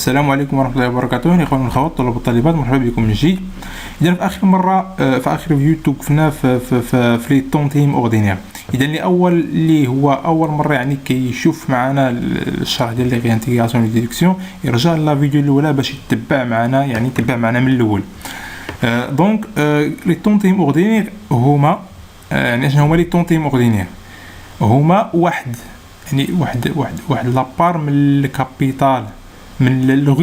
السلام عليكم ورحمة الله وبركاته. اخواني والأخوات طلاب والطالبات، مرحبا بكم من جديد. اذا في اخر مرة في اخر فيديو توقفنا في لي طونتيم اوردينير. اذا اللي هو اول مرة يعني كيشوف معنا الشرح ديال لي غيانتيغاسيون لي ديدكسيون، يرجع لا فيديو الاولى باش يتبع معنا، يعني يتبع معنا من الاول. دونك لي طونتيم اوردينير هما يعني شنو هما لي طونتيم اوردينير؟ هما واحد لابار من الكابيتال من لو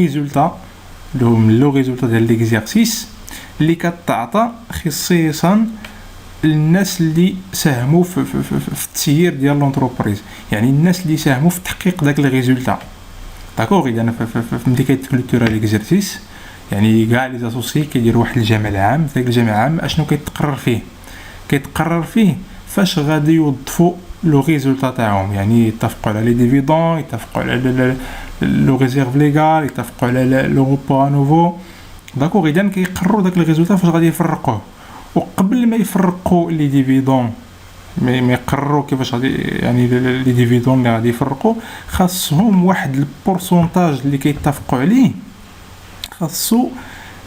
ريزولتا ديال ليكزيرسيس اللي كتعطى خصيصا للناس اللي ساهموا في التسيير ديال لونتربريز، يعني الناس اللي ساهموا في تحقيق داك لي ريزولتا. داكوغ، اذا ملي كيتكلوتورا ليكزيرسيس يعني كاع لي اسوسي كيديروا واحد الجمع العام. داك الجمع العام اشنو كيتقرر فيه فاش غادي يوظفوا لو ريزولتا تاعهم، يعني يتفقوا على لي ديفيدون، يتفقوا على لو ريزيرف ليغال، يتفقوا على لو روبو نوفو. داكوغ، اذا كيقرروا داك الريزولتا فاش غادي يفرقوه. وقبل ما يفرقوا لي ديفيدون، ما يقرروا كيفاش غادي يعني لي ديفيدون اللي غادي يفرقوا، خاصهم واحد البورسونتاج اللي كيتفقوا عليه، خاصو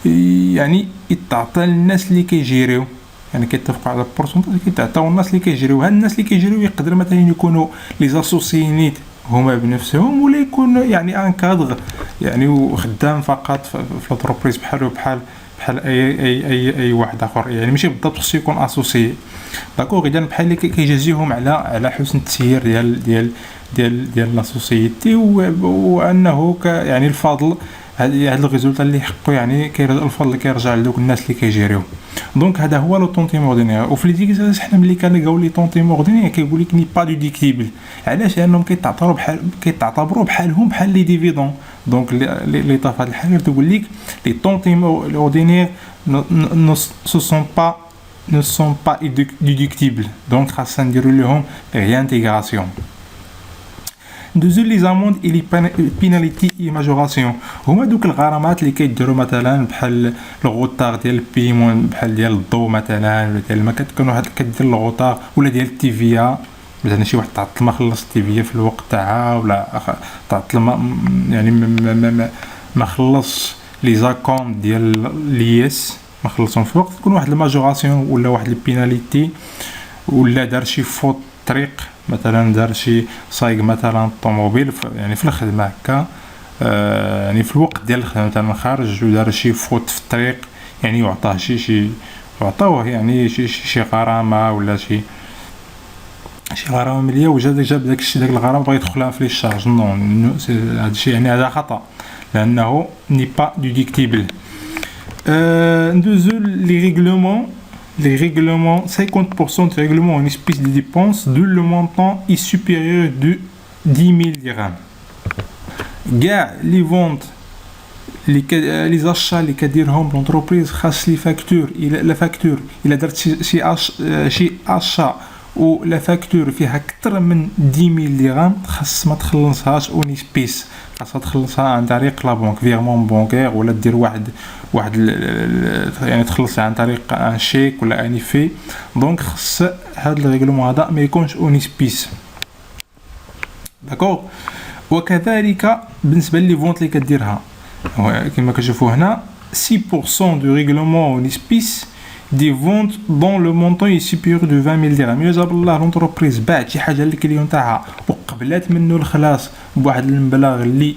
يعني يتعطى للناس اللي كيجيريو، يعني كيتفقوا على البورسونتاج اللي كيتعطاو الناس اللي كيجريو. هاد الناس اللي كيجريو يقدر مثلا يكونوا لي زاسوسيينيت هما بنفسهم، ولا يكون يعني ان كادغ يعني وخدام فقط في لونتربريز بحال اي واحد اخر، يعني ماشي بالضبط خصو يكون اسوسي. داكوغ، اذا بحال اللي كيجازيهم على حسن التسيير ديال لاسوسيتي، وانه يعني الفضل هاد الريزولتا اللي يحققوا، يعني الفضل كيرجع لدوك الناس اللي كيجيريو. دونك هذا هو لو طونتيم اوردينير. وفي لي ديكزيرسيس حنا ملي كنلقاو لي طونتيم اوردينير كيقول لك ني با ديديكتيبل. علاش؟ لانهم كيتعتبروا بحالهم بحال لي ديفيدون. دونك لي طاف هذا الحاجه تقول لك لي طونتيم اوردينير ne sont pas déductibles. دونك خاصنا نديروا لهم ريانتيغراسيون. ندوزو لي زاموند اي لي بيناليتي اي ماجوراسيون. هما دوك الغرامات اللي كيديروا مثلا بحال الغوطار ديال البيمون، بحال ديال الضو مثلا، ولا ديال ما كتكون واحد كدير الغوطار، ولا ديال التيفيا مثلا شي واحد تعطل ما خلص التيفيا في الوقت تاعها، ولا تعطل يعني ما خلص لي زاكون ديال ليس ما خلصهم في الوقت، تكون واحد الماجوراسيون ولا واحد البيناليتي. ولا دار شي فوت طريق مثلا، دار شي صايق مثلا الطوموبيل يعني في الخدمه هكا، يعني في الوقت ديال الخدمه مثلا خارج ودار شي فوت في الطريق، يعني يعطاه شي يعطوه يعني شي غرامه، ولا شي غرامه ماليه، وجاب داك الشيء، داك الغرامه بغا يدخلها في لي شارج. نو هذا الشيء يعني هذا خطا، لانه ني با ديديكتيبل. ندوزو لي ريغلومون. Les règlements, 50% du règlement en espèces de dépenses d'où le montant est supérieur de 10 000 dirhams. Les ventes, les achats اللي كديرهم l'entreprise خاص لي فاكتور، la facture إلا درت شي achat و la facture فيها أكثر من 10,000 درهم، خاص ما تخلصهاش اون اسبيس، خاصها تخلصها عن طريق لا بنك، فيرمون بونكير، ولا دير واحد يعني تخلص عن طريق ان شيك ولا اني في. دونك خاص هذا الريغلومون هذا ما يكونش اون اسبيس. داكور. وكذلك بالنسبه لي فونت اللي كديرها، كما كتشوفوا هنا 6% du règlement en espèces des ventes dont le montant est supérieur de 20,000 dirhams. إلا جاب الله لونتربريز باعت شي حاجه للكليون تاعها وقبلات منه الخلاص بواحد المبلغ اللي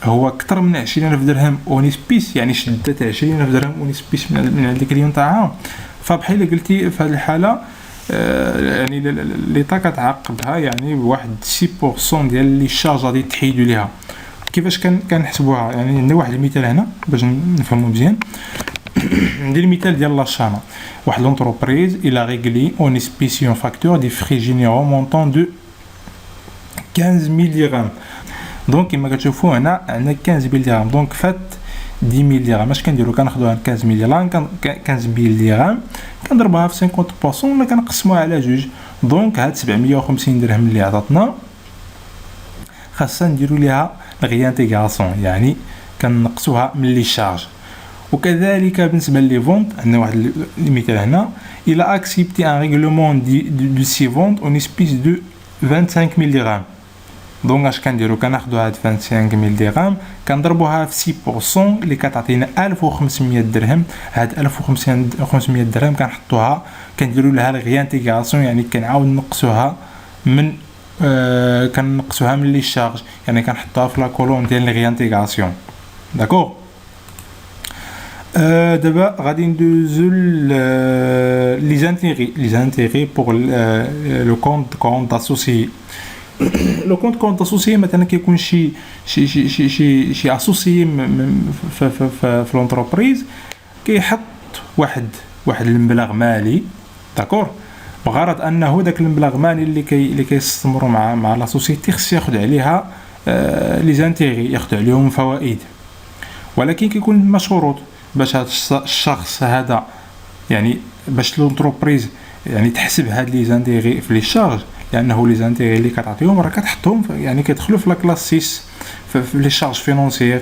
هو اكثر من 20,000 درهم اون اسبيس، يعني شدت 20,000 درهم اون اسبيس من عند الكليون تاعها، فبحال قلتي في هذه الحاله يعني ليطا كتعاقبها يعني بواحد 6% ديال لي شارج غادي تحيدوا ليها. كيفاش كنحسبوها؟ يعني عندنا واحد المثال هنا باش نفهموا مزيان. ندير المثال ديال لاشانا. واحد لونتربريز الى ريغلي اون اسبيس اون فاكتور دي فري جينيرو مونطون دو 15,000 درهم. دونك كما كتشوفوا هنا عندنا 15,000 درهم، دونك فات 10,000 درهم. اش كنديرو؟ كناخذوها 15,000 درهم كنضربوها في 50% ولا كنقسموها على جوج. دونك هاد 750 درهم اللي عطاتنا خاصنا نديرو ليها ريانتيغراسيون، يعني كنقصوها من لي شارج. وكذلك بالنسبه لي فونت عندنا واحد المثال هنا. الى اكسبتي ان ريغلومون دو سي فونت اون اسبيس دو 25,000 درهم. دونك اش كنديرو كناخدو هاد 25000 درهم كنضربوها في 6% اللي كتعطينا 1500 درهم. هاد 1500 درهم كنحطوها كنديرو لها ريانتيغاسيون، يعني كنعاود نقصوها من كنقصوها من لي شارج، يعني كنحطوها في لا كولون ديال ريانتيغاسيون. داكور. دابا غادي ندوزو لي زانتيغي بور لو كونط اسوسيي. لو كونط اسوسيي مثلا كيكون شي اسوسيي في لونتربريز كيحط واحد المبلغ مالي، داكور، بغرض انه داك المبلغ مالي اللي كيستثمروا مع لا سوسيتي خص ياخذ عليها لي زانتيغي، ياخذ عليهم فوائد. ولكن كيكون ما شروط باش هذا الشخص هذا، يعني باش لونتربريز يعني تحسب هاد لي زانتيغي في لي شارج، لانه لي زانتيغي اللي كتعطيهم راه كتحطهم يعني كيدخلوا في لا كلاس 6 في لي شارج فينونسيير،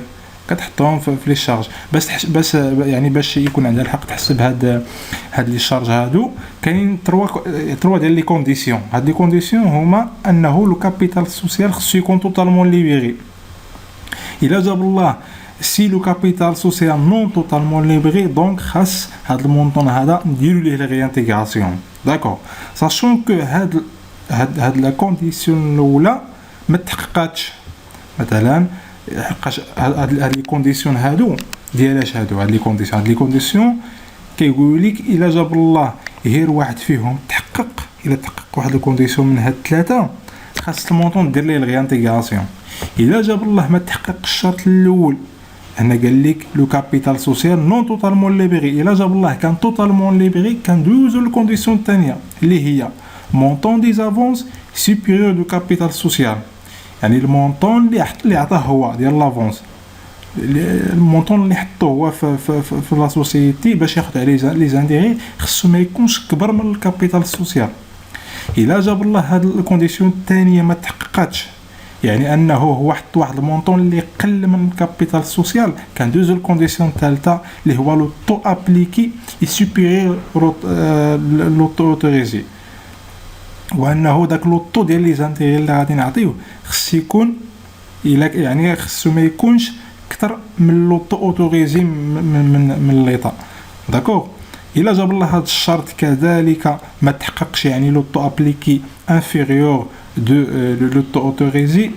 كتحطهم في لي شارج بس يعني باش يكون عندها الحق تحسب هاد لي شارج هادو. كاينين 3 ديال لي كونديسيون. هاد لي كونديسيون هما انه لو كابيتال سوسيال خصو يكون توتالمون ليبري. الا جاب الله سي لو كابيتال سوسيال نون توتالمون ليبري، دونك خاص هاد المونطون هذا نديرو ليه لا ريانتيغاسيون. داكور. ساشون كو هاد لا كونديسيون الاولى ما تحققاتش، مثلا حقاش هاد لي كونديسيون هادو ديالاش هاد لي كونديسيون كيقولوا لك الا جاب الله غير واحد فيهم تحقق، الا تحقق واحد الكونديسيون من هاد 3 خاص المونطون دير ليه الريانتيغاسيون. الا جاب الله ما تحقق الشرط الاول، هنا قال لك لو كابيتال سوسيال نون توتالمون ليبري، الا جاب الله كان توتالمون ليبري كندوزو للكونديسيون الثانيه اللي هي مونطون دي زافونس سوبيريور دو كابيتال سوسيال، يعني المونطون اللي عطاه هو ديال لافونس، المونطون اللي حطوه هو في لا سوسيتي باش ياخذ عليه لي زانديغي خصو ما يكونش كبر من الكابيتال سوسيال. الا جاب الله هاد الكونديسيون الثانيه ما تحققاتش، يعني انه هو حط واحد المونطون اللي قل من الكابيتال سوسيال، كندوزو الكونديسيون الثالثه اللي هو لو طو ابليكي اي سوبيريور لو طو اوتوريزي، وانه داك لو طو ديال لي زانتيغي اللي غادي نعطيوه خص يكون يعني خصو ما يكونش اكثر من لو طو اوتوريزي من ليطا. داكور. الا جاب الله هذا الشرط كذلك ما تحققش، يعني لو طو ابليكي انفيريور دو لو طو اوتوريزي،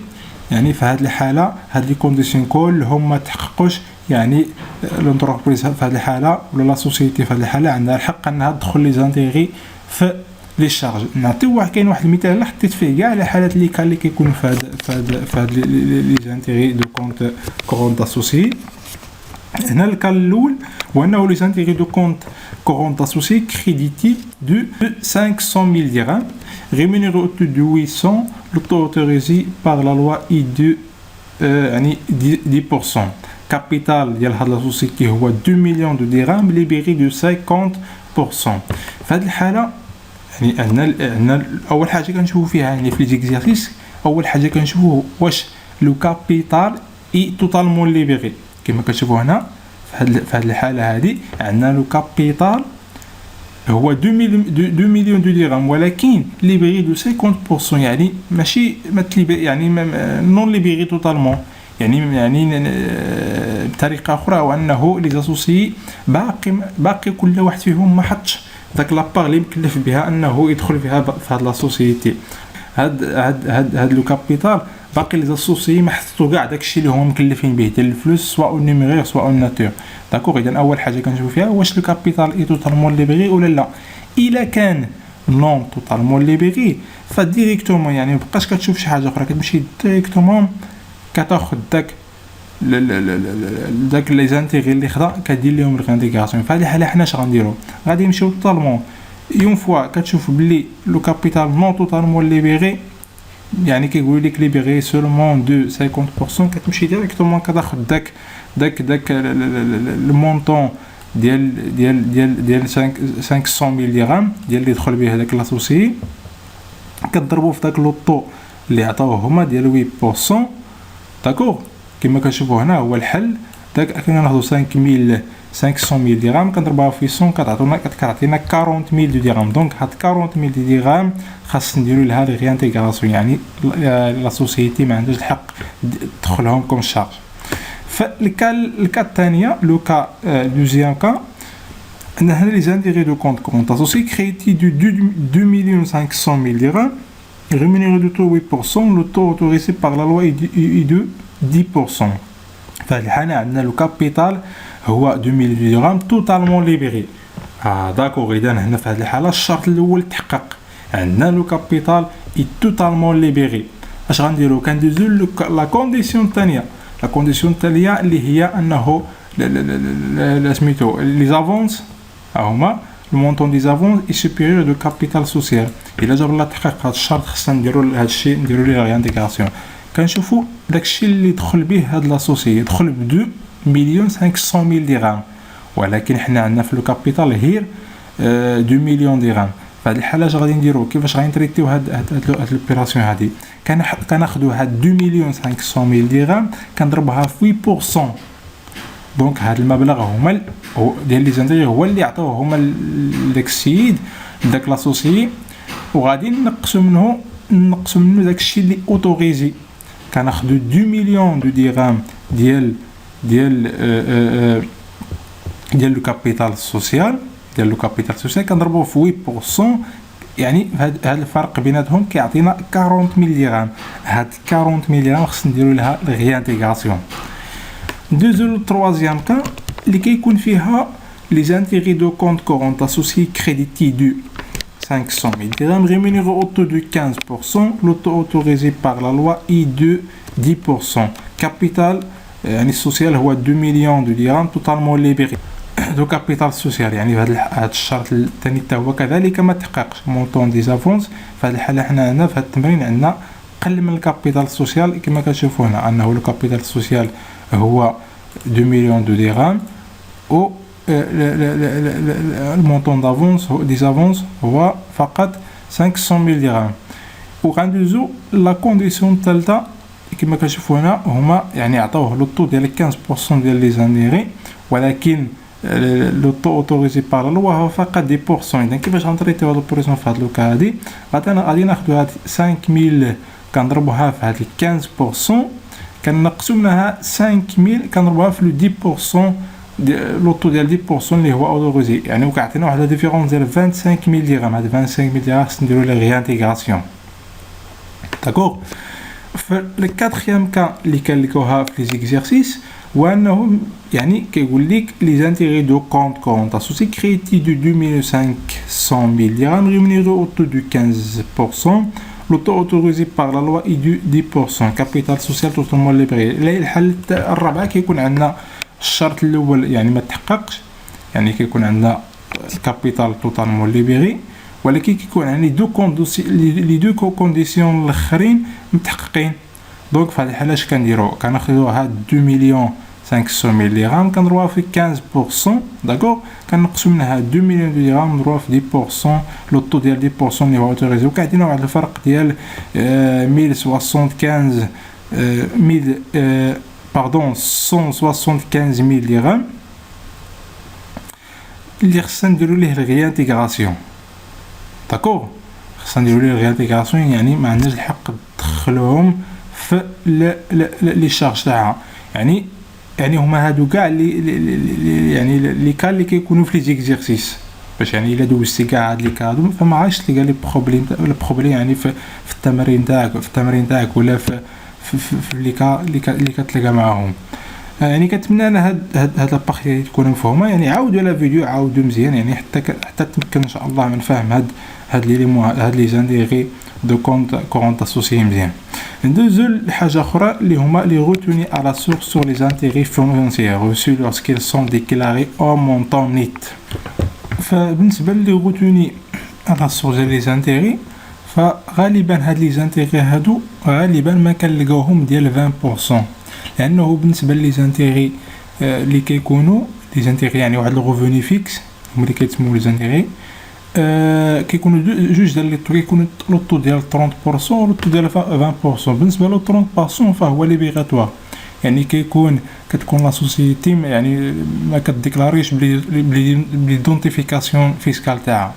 يعني في هذه الحاله هاد لي كونديسيون كلهم ما تحققوش، يعني لونتربريز في هذه الحاله ولا لا سوسيتي في هذه الحاله عندها الحق انها تدخل لي زانتيغي في لي شارج. نعطيو كاين واحد المثال اللي حطيت فيه كاع على حالات اللي كان اللي كيكونوا في هاد لي زانتيغي دو كونط اسوسي. هنا الكال الاول هو انه لي زانتيغي دو كونط اسوسي كريديتي دو 500,000 درهم rémunéré au-dessus de 800 l'autorisé par la loi I2 يعني 10%. capital ديال هاد لا سوسيتي هو 2 مليون دو درهم ليبري دو 50%. في هاد الحاله يعني عندنا اول حاجه كنشوفوا فيها يعني في ليزيكزيرسيس، اول حاجه كنشوفوا واش لو كابيتال اي توتالمون ليبري. كما كتشوفوا هنا في هاد الحاله هذه عندنا لو كابيتال هو 2 مليون دو درهم، ولكن ليبري دو 50%، يعني ماشي يعني نون ليبري توتالمون، يعني بطريقه اخرى وانه لي اسوسيي باقي كل واحد فيهم ما حطش داك لابار اللي مكلف بها انه يدخل فيها في هاد لا سوسيتي. هاد لو كابيتال باقي لي اسوسيي ما حطوا كاع داكشي اللي هما مكلفين به ديال الفلوس سواء نيميرير سواء ناتور. داكوغ. اذا اول حاجه كنشوف فيها واش لو كابيتال اي توتالمون ليبري ولا لا. الا كان نون توتالمون ليبري فديريكتومون يعني مابقاش كتشوف شي حاجه اخرى، كتمشي ديريكتومون كتاخذ داك لي زانتيغي اللي خدا كدير لهم الريانتيغاسيون. فهاد الحاله حنا اش غنديرو؟ غادي نمشيو توتالمون اون فوا كتشوف بلي لو كابيتال نون توتالمون ليبري، يعني كيقول لك ليبري سولمون دو 50%، كتمشي ديريكتومون كتاخذ داك المونطون ديال 500,000 درهم ديال اللي دخل به هذاك لاسوسي، كتضربوا في داك لوطو اللي عطاوه هما ديال 8%. داكوغ. كما كنشوفوا هنا هو الحل داك كناخدو 500 درهم كنضربوها في 100 كتعطينا 40000 درهم. دونك هاد 40000 درهم خاص نديرو لها لي ريانتيغراسيون، يعني لا سوسيتي ما عندهاش الحق تدخلهم كوم شارج. فالكا الثانيه لو كا دوزيام كا عندنا هنا لي زانتيغي دو كونت كورونت اسوسي كريتي دو 2,500,000 dirhams rémunéré de taux 8%. Le taux autorisé par la loi est de 10%. فهاد الحالة عندنا لو كابيتال هو 2,000,000 درهم توتالمون ليبري. داكوغ، اذا هنا في هاد الحالة الشرط الاول تحقق، عندنا لو كابيتال اي توتالمون ليبري. اش غنديرو؟ كندوزو لا كونديسيون الثانية. لا كونديسيون الثانية اللي هي انه سميتو لي زافونس هما لو مونطون دي زافونس اي سوبيريور دو كابيتال سوسيال. الا جاب الله تحقيق هاد الشرط خصنا نديرو هاد الشيء، نديرو ليه ريانتيغراسيون. كنشوفو داكشي اللي دخل به هاد لاسوسي دخل ب 2,500,000 درهم، ولكن حنا عندنا في لو كابيتال هير 2,000,000 درهم. فهاد الحاله اش غادي نديرو؟ كيفاش غنتريتيو هاد لوبيراسيون هادي؟ كناخدو هاد 2,500,000 درهم كنضربها في 8%. دونك هاد المبلغ هما ديال لي زانتيغي هو اللي عطاوه هما لداك السيد داك لاسوسي، وغادي نقصو منه داكشي اللي اوتوريزي. كناخدو 2,000,000 درهم ديال لو كابيتال سوسيال كنضربوه في 8%، يعني هاد الفرق بيناتهم كيعطينا 40,000 درهم. هاد 40,000 درهم خص نديرو لها ريانتيغراسيون. دوزو التروازيام كا اللي كيكون فيها لي زانتيغي دو كونت كورونت اسوسي كريديتي دو 500,000 dirhams rémunéré au taux de 15%. Le taux autorisé par la loi est de 10%. Capital يعني السوسيال هو 2,000,000 درهم totalement libéré. دو كابيتال سوسيال يعني هذا الشرط الثاني حتى هو كذلك ما تحققش. مونطون دي زافونس في هذه الحاله حنا هنا في هذا التمرين عندنا قل من الكابيتال سوسيال كما كتشوفوا هنا انه الكابيتال سوسيال هو 2,000,000 درهم و المونطون دافونس دي زافونس هو فقط 500,000 درهم. وغندوزو لا كونديسيون الثالثه كما كتشوفوا هنا هما يعني عطاوه لو طو ديال 15% ديال لي زانيغي، ولكن لو طو اوتوريزي بار لا لوا هو فقط 10%. اذا كيفاش غنطريتيو هاد البروسيون في هاد لوكا هادي؟ غادي ناخدو هاد 5,000 كنضربوها في هاد 15%، كنقصو منها 5,000 كنضربوها في لو 10% لو طو ديال 10% اللي هو اوتوريزي، يعني وكيعطينا واحد لا ديفيرونس ديال 25,000 درهم. هاد 25,000 درهم خص نديرو ليه ريانتيغراسيون. داكوغ. في الكاتريام كا اللي كنلقاوها في لي زيكزيرسيس هو انه يعني كيقول لك لي زانتيغي دو كونت كورونت اسوسي كريتي دو 2,500,000 dirhams rémunéré au taux de 15%. Le taux autorisé par la loi est de 10%. Capital social totalement libéré. الحل الرابع كيكون عندنا الشرط الاول يعني ما تحققش، يعني كيكون عندنا الكابيتال توتالمون ليبري، ولكن كيكون عندنا لي دو كونديسيون الاخرين متحققين. دونك في هذه الحاله اش كنديرو؟ كناخذوا هاد 2,500,000 درهم كنضربوها في 15%. داكوغ، كنقصوا منها 2,000,000 درهم نضربوها في 10%. لو طو ديال 10% اللي هو اوتوريزي، وكيعطينا واحد الفرق ديال 175,000 درهم اللي خصنا نديرو ليه ريانتيغراسيون. داكوغ، خصنا نديرو ليه ريانتيغراسيون، يعني ما عندناش الحق ندخلوهم في لي شارج تاعها. يعني هما هادو كاع اللي يعني لي كا اللي كيكونوا في لي زيكزيرسيس، باش يعني الا دوزتي كاع هاد لي كادو فما عادش تلقى لي بروبليم يعني في التمرين تاعك ولا في لي كا اللي كتلقى معاهم. يعني كنتمنى انا هاد لابارتي تكون مفهومه، يعني عاودوا لا فيديو عاودوا مزيان، يعني حتى تمكن ان شاء الله من فهم هاد لي زانديغي دو كونت كورونت اسوسيي مزيان. ندوزو لحاجه اخرى اللي هما لي روتوني à la source sur les intérêts financiers reçus lorsqu'ils sont déclarés au montant net. فبالنسبه لي روتوني à la source ديال les intérêts، فغالبا هاد لي زانتيغي هادو غالبا ما كنلقاوهم ديال 20%، لانه بالنسبه لي زانتيغي اللي كيكونوا لي زانتيغي يعني واحد الغوفوني فيكس هما اللي كيتسموا لي زانتيغي كيكونوا جوج ديال لي طو، كيكون لو طو ديال 30% و لو طو ديال 20%. بالنسبه لو 30% فهو ليبيغاتوار، يعني كتكون لا سوسيتي يعني ما كتديكلاريش بلي دونتيفيكاسيون فيسكال تاعها،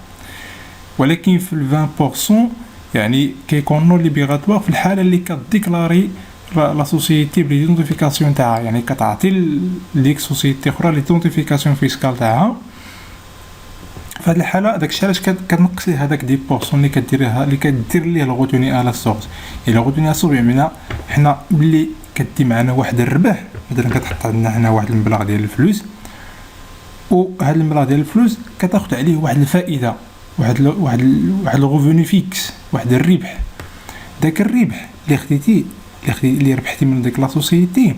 ولكن في 20% يعني كيكون نون ليبيغاتوار في الحاله اللي كتديكلاري لا سوسيتي بلي دونتيفيكاسيون تاعها، يعني كتعطي ليك سوسيتي اخرى لي دونتيفيكاسيون فيسكال تاعها. في هذه الحاله داكشي علاش كتنقص ليه هذاك 10% اللي كدير ليه الغوتوني على سورس. يعني الغوتوني على سورس بمعنى حنا ملي كدي معنا واحد الربح، مثلا كتحط عندنا حنا واحد المبلغ ديال الفلوس، وهذا المبلغ ديال الفلوس كتاخذ عليه واحد الفائده، واحد الغوفوني فيكس، واحد الربح. داك الربح اللي خديتي اللي ربحتي من ديك لا سوسيتي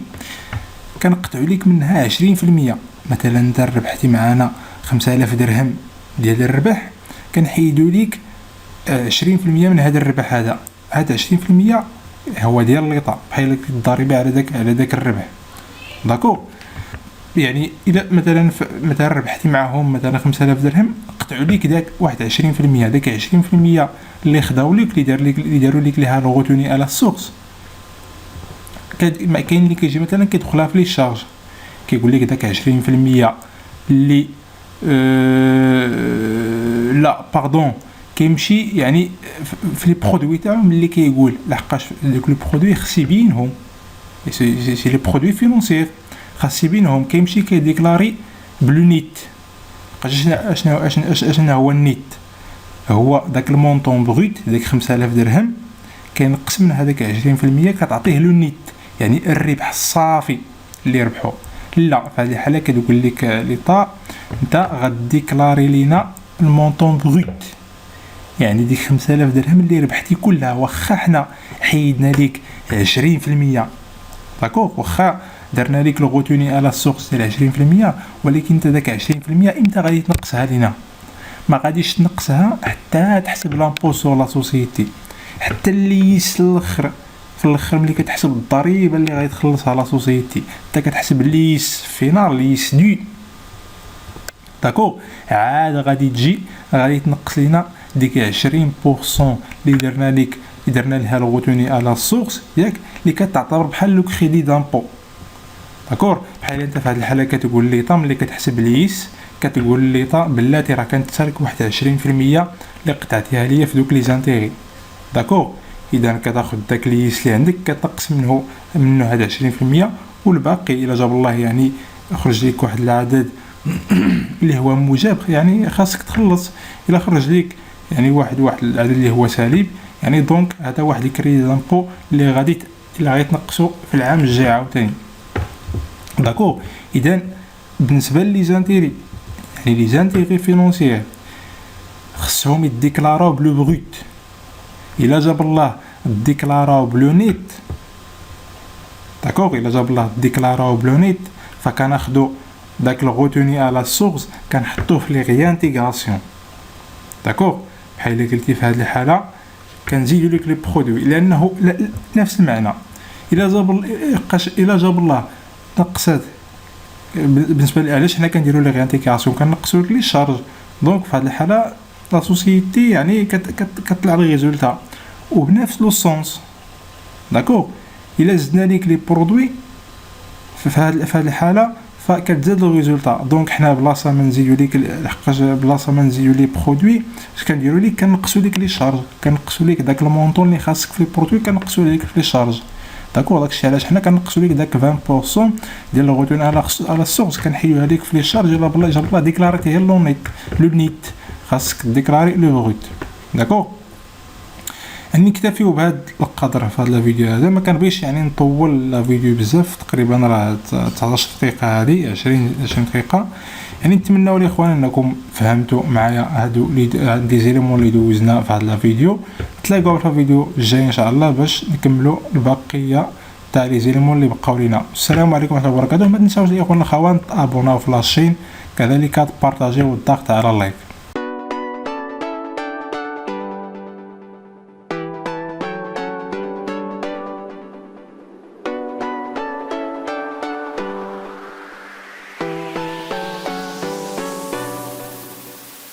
كنقطعوا ليك منها 20%. مثلا انت ربحتي معنا 5000 درهم ديال الربح، كنحيدوا ليك 20% من هذا الربح. هذا 20% هو ديال الليطه، بحال الضريبه على داك الربح. داكو يعني الا مثلا ربحتي معهم مثلا 5000 درهم، قطعوا ليك داك واحد 20%. داك 20% اللي خداو ليك اللي داروا ليك ليها الغوتوني على السورس، كاين اللي كيجي مثلا كيدخلها في لي شارج، كيقول لك داك 20% اللي لا باردون كيمشي يعني في لي برودوي تاعهم اللي كيقول لحقاش دوك لي برودوي خص يبينهم، سي لي برودوي فينونسيير خاص يبينهم، كيمشي كيديكلاري بلو نيت. اشنا هو النيت؟ هو داك المونطون بروت، داك 5000 درهم كينقص من هذاك 20% كتعطيه لو نيت، يعني الربح الصافي اللي ربحو. لا في هذه الحاله كتقول لك ليطا انت غديكلاري لينا المونطون بروت، يعني ديك 5000 درهم اللي ربحتي كلها، واخا حنا حيدنا ليك 20%، داكوغ، واخا درنا ليك الغوتوني على السورس ديال 20%، ولكن انت داك 20% امتى غادي تنقصها لينا؟ ما غاديش تنقصها حتى تحسب لامبو سور لا سوسيتي، حتى اللي الاخر في الاخر ملي كتحسب الضريبه اللي غادي تخلصها لا سوسيتي، انت كتحسب ليس فينال ليس دو، داكو، عاد غادي تنقص لينا ديك 20% اللي درنا لها الغوتوني على السورس ياك، اللي كتعتبر بحال لو كريدي دامبو. داكور، بحال انت في هذه الحاله كتقول لي طا ملي كتحسب ليس كتقول لي طا بلاتي راه كانت تسالك واحد 20% اللي قطعتيها ليا في دوك لي زانتيغي. داكور، اذا كتاخذ داك ليس اللي عندك كتنقص منه هذا 20%، والباقي الا جاب الله يعني خرج لك واحد العدد اللي هو موجب، يعني خاصك تخلص. الا خرج لك يعني واحد العدد اللي هو سالب، يعني دونك هذا واحد الكريدي دامبو اللي غادي تنقصو في العام الجاي عاوتاني. داكو، اذا بالنسبه لي زانتيري يعني لي زانتيري فينونسيير خصهم يديكلاراو بلو بروت، الا جاب الله ديكلاراو بلو نيت. داكوغ، الا جاب الله ديكلاراو بلو نيت فكناخدو داك الغوتوني على السورس كنحطوه في لي غيانتيغراسيون. داكوغ، بحال اللي قلتي في هذه الحاله كنزيدو ليك لي برودوي، لانه نفس المعنى. الا جاب الله نقصات بالنسبه لي علاش حنا كنديروا لي غيانتيغراسيون كنقصوا لي شارج، دونك في هذه الحاله لا سوسيتي يعني كتطلع لي ريزولتا وبنفس لو سونس. داكوغ، الا زدنا ليك لي برودوي في هذه الحاله فكتزاد لو ريزولتا، دونك حنا بلاصه ما نزيدو ليك لحقاش بلاصه ما نزيدو لي برودوي اش كنديروا ليك كنقصوا ليك لي شارج، كنقصوا ليك داك المونطون اللي خاصك في لي برودوي كنقصوا ليك في لي شارج. داكوغ، داكشي علاش حنا كنقصوا ليك داك 20% ديال الغوتون على السورس كنحيدوها ليك في لي شارج. الا بالله جاب الله ديكلاريتي لو نيت خاصك ديكلاري لو بروت. داكوغ، نكتفيو بهذا القدر في هذا الفيديو هذا، ما كنبغيش يعني نطول الفيديو بزاف، تقريبا راه 19 دقيقه هذه 20 دقيقه. يعني نتمنوا الاخوان انكم فهمتوا معايا هادو لي زيليمون اللي دوزنا في هذا الفيديو. نتلاقاو في الفيديو الجاي ان شاء الله باش نكملوا البقيه تاع لي زيليمون اللي بقاو لينا. السلام عليكم ورحمه الله وبركاته. ما تنساوش الاخوان الاخوات تابوناو في لاشين، كذلك تبارطاجيو والضغط على اللايك.